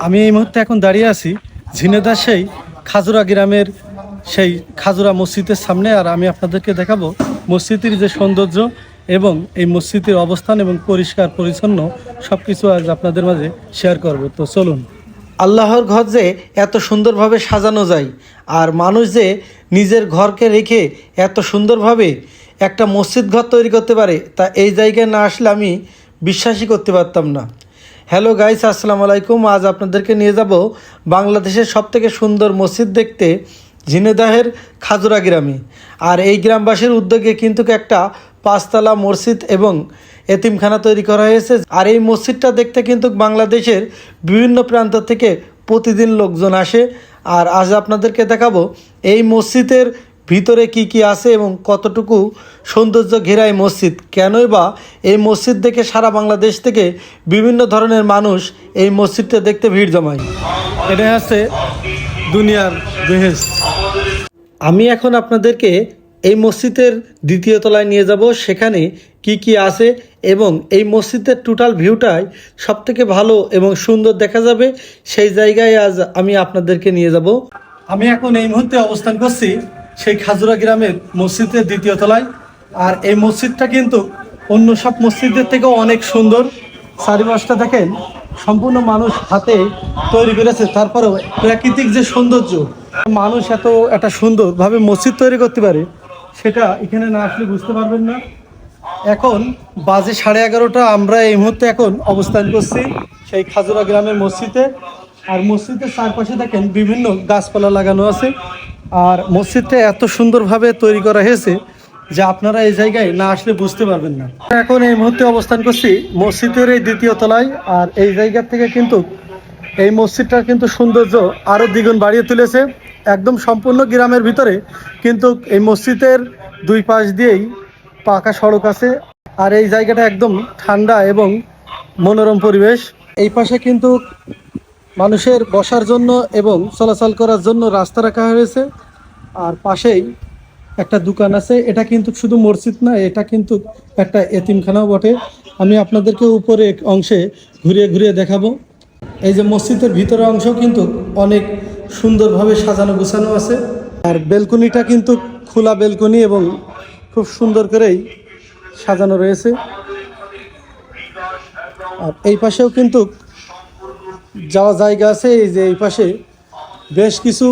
আমি এই মুহূর্তে এখন দাঁড়িয়ে আছি ঝিনেদার সেই খাজুরা গ্রামের সেই খাজুরা মসজিদের সামনে। আর আমি আপনাদেরকে দেখাবো মসজিদের যে সৌন্দর্য এবং এই মসজিদের অবস্থান এবং পরিষ্কার পরিচ্ছন্ন সব কিছু আজ আপনাদের মাঝে শেয়ার করব। তো চলুন। আল্লাহর ঘর যে এত সুন্দরভাবে সাজানো যায় আর মানুষ যে নিজের ঘরকে রেখে এত সুন্দরভাবে একটা মসজিদ ঘর তৈরি করতে পারে তা এই জায়গায় না আসলে আমি বিশ্বাসই করতে পারতাম না। হ্যালো গাইস, আসসালামু আলাইকুম। আজ আপনাদেরকে নিয়ে যাব বাংলাদেশের সবথেকে সুন্দর মসজিদ দেখতে ঝিনেদাহের খাজুরা গ্রামে। আর এই গ্রামবাসীর উদ্যোগে কিন্তু একটা 5 তলা মসজিদ এবং এতিমখানা তৈরি করা হয়েছে। আর এই মসজিদটা দেখতে কিন্তু বাংলাদেশের বিভিন্ন প্রান্ত থেকে প্রতিদিন লোকজন আসে। আর আজ আপনাদেরকে দেখাবো এই মসজিদের ভিতরে কি কি আছে এবং কতটুকু সৌন্দর্য ঘেরা এই মসজিদ, কেনই বা এই মসজিদ দেখে সারা বাংলাদেশ থেকে বিভিন্ন ধরনের মানুষ এই মসজিদটা দেখতে ভিড় জমায়। এটা হচ্ছে দুনিয়ার বেহেশত। আমি এখন আপনাদেরকে এই মসজিদের 2য় তলায় নিয়ে যাব, সেখানে কি কি আছে এবং এই মসজিদের টোটাল ভিউটাই সবথেকে ভালো এবং সুন্দর দেখা যাবে সেই জায়গায় আজ আমি আপনাদেরকে নিয়ে যাব। আমি এখন এই মুহূর্তে অবস্থান করছি সেই খাজুরা গ্রামের মসজিদের 2য় তলায়। আর এই মসজিদটা কিন্তু অন্য সব মসজিদের থেকেও অনেক সুন্দর। চারিপাশটা দেখেন সম্পূর্ণ মানুষ হাতে তৈরি করেছে। তারপরেও প্রাকৃতিক যে সৌন্দর্য, মানুষ এত একটা সুন্দরভাবে মসজিদ তৈরি করতে পারে সেটা এখানে না আসলে বুঝতে পারবেন না। এখন বাজে 11:30। আমরা এই মুহূর্তে এখন অবস্থান করছি সেই খাজুরা গ্রামের মসজিদে। আর মসজিদের চারপাশে দেখেন বিভিন্ন গাছপালা লাগানো আছে। আর মসজিদটা এত সুন্দরভাবে তৈরি করা হয়েছে যে আপনারা এই জায়গায় না আসলে বুঝতে পারবেন না। এখন এই মুহূর্তে অবস্থান করছি মসজিদের এই 2য় তলায়। আর এই জায়গা থেকে কিন্তু এই মসজিদটার কিন্তু সৌন্দর্য আরও দ্বিগুণ বাড়িয়ে তুলেছে। একদম সম্পূর্ণ গ্রামের ভিতরে কিন্তু এই মসজিদের 2 পাশ দিয়েই পাকা সড়ক আছে। আর এই জায়গাটা একদম ঠান্ডা এবং মনোরম পরিবেশ। এই পাশে কিন্তু মানুষের বসার জন্য এবং চলাচল করার জন্য রাস্তা রাখা হয়েছে। আর পাশেই একটা দোকান আছে। এটা কিন্তু শুধু মসজিদ না, এটা কিন্তু একটা এতিমখানাও বটে। আমি আপনাদেরকে উপরে অংশে ঘুরিয়ে ঘুরিয়ে দেখাবো। এই যে মসজিদের ভিতরের অংশ কিন্তু অনেক সুন্দরভাবে সাজানো গোছানো আছে। আর বেলকনিটা কিন্তু খোলা বেলকনি এবং খুব সুন্দর করেই সাজানো রয়েছে। আর এই পাশেও কিন্তু যাওয়া জায়গা আছে। এই যে এই পাশে বেশ কিছু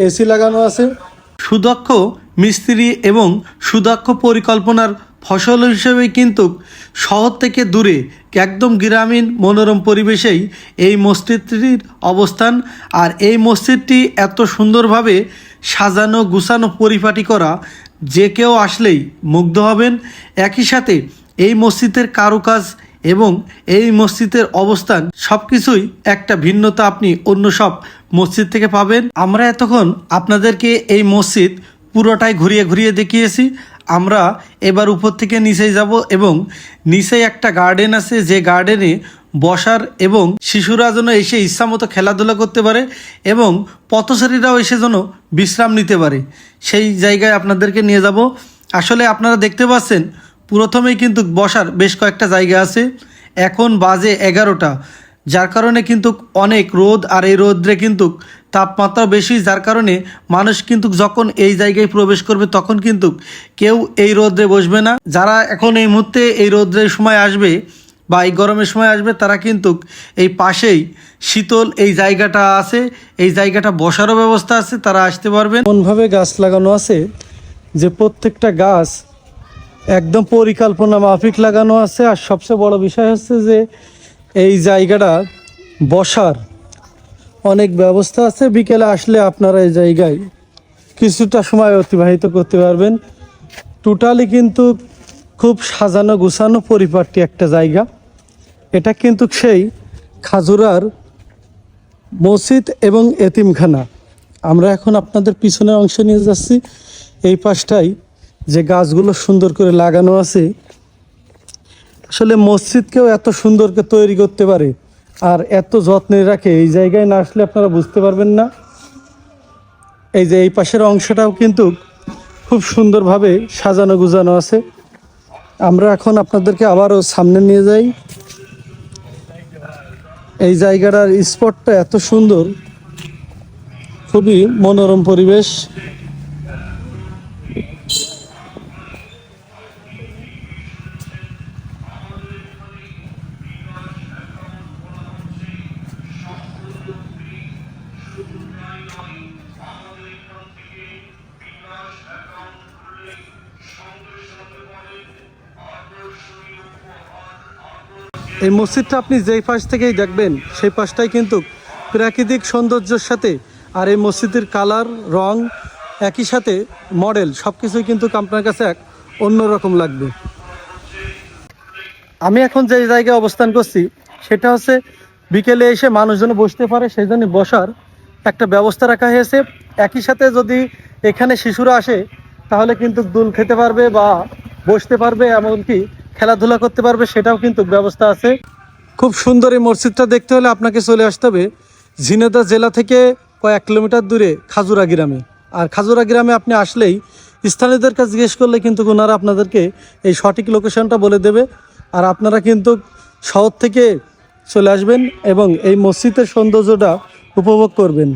এসি লাগানো আছে। সুদক্ষ মিস্ত্রি এবং সুদক্ষ পরিকল্পনার ফসল হিসেবেই কিন্তু শহর থেকে দূরে একদম গ্রামীণ মনোরম পরিবেশেই এই মসজিদটির অবস্থান। আর এই মসজিদটি এত সুন্দরভাবে সাজানো গুছানো পরিপাটি করা, যে কেউ আসলেই মুগ্ধ হবেন। একই সাথে এই মসজিদের কারুকাজ এবং এই মসজিদের অবস্থান সব কিছুই একটা ভিন্নতা আপনি অন্য সব মসজিদ থেকে পাবেন। আমরা এতক্ষণ আপনাদেরকে এই মসজিদ পুরোটাই ঘুরিয়ে ঘুরিয়ে দেখিয়েছি। আমরা এবার উপর থেকে নিচেই যাব এবং নিচেই একটা গার্ডেন আছে, যে গার্ডেনে বসার এবং শিশুরা যেন এসে ইচ্ছামতো খেলাধুলা করতে পারে এবং পথচারীরাও এসে যেন বিশ্রাম নিতে পারে, সেই জায়গায় আপনাদেরকে নিয়ে যাব। আসলে আপনারা দেখতে পাচ্ছেন প্রথমেই কিন্তু বসার বেশ কয়েকটা জায়গা আছে। এখন বাজে 11টা, যার কারণে কিন্তু অনেক রোদ। আর এই রোদ্রে কিন্তু তাপমাত্রা বেশি, যার কারণে মানুষ কিন্তু যখন এই জায়গায় প্রবেশ করবে তখন কিন্তু কেউ এই রোদ্রে বসবে না। যারা এখন এই মুহূর্তে এই রোদ্রের সময় আসবে বা এই গরমের সময় আসবে, তারা কিন্তু এই পাশেই শীতল এই জায়গাটা আছে, এই জায়গাটা বসারও ব্যবস্থা আছে, তারা আসতে পারবেন। এমনভাবে গাছ লাগানো আছে যে প্রত্যেকটা গাছ একদম পরিকল্পনা মাফিক লাগানো আছে। আর সবচেয়ে বড় বিষয় হচ্ছে যে এই জায়গাটা বসার অনেক ব্যবস্থা আছে। বিকেলে আসলে আপনারা এই জায়গায় কিছুটা সময় অতিবাহিত করতে পারবেন। টোটালি কিন্তু খুব সাজানো গুছানো পরিপাটি একটা জায়গা। এটা কিন্তু সেই খাজুরার মসজিদ এবং এতিমখানা। আমরা এখন আপনাদের পিছনের অংশে নিয়ে যাচ্ছি। এই পাশটাই যে গাছগুলো সুন্দর করে লাগানো আছে, আসলে মসজিদকেও এত সুন্দর করে তৈরি করতে পারে আর এত যত্নে রাখে, এই জায়গায় না আসলে আপনারা বুঝতে পারবেন না। এই যে এই পাশের অংশটাও কিন্তু খুব সুন্দরভাবে সাজানো গুজানো আছে। আমরা এখন আপনাদেরকে আবারও সামনে নিয়ে যাই। এই জায়গাটার স্পটটা এত সুন্দর, খুবই মনোরম পরিবেশ। এই মসজিদটা আপনি যেই পাশ থেকেই দেখবেন সেই পাশটাই কিন্তু প্রাকৃতিক সৌন্দর্যের সাথে, আর এই মসজিদের কালার রং একই সাথে মডেল সব কিছুই কিন্তু আপনার কাছে এক অন্যরকম লাগবে। আমি এখন যে জায়গায় অবস্থান করছি সেটা হচ্ছে বিকেলে এসে মানুষজন বসতে পারে সেই জন্য বসার একটা ব্যবস্থা রাখা হয়েছে। একই সাথে যদি এখানে শিশুরা আসে তাহলে কিন্তু দুল খেতে পারবে বা বসতে পারবে, এমনকি খেলাধুলা করতে পারবে, সেটাও কিন্তু ব্যবস্থা আছে। খুব সুন্দর এই মসজিদটা দেখতে হলে আপনাকে চলে আসতে হবে ঝিনাইদহ জেলা থেকে কয়েক কিলোমিটার দূরে খাজুরা গ্রামে। আর খাজুরা গ্রামে আপনি আসলেই স্থানীয়দের কাছে জিজ্ঞেস করলে কিন্তু ওনারা আপনাদেরকে এই সঠিক লোকেশনটা বলে দেবে। আর আপনারা কিন্তু শহর থেকে চলে আসবেন এবং এই মসজিদের সৌন্দর্যটা উপভোগ করবেন।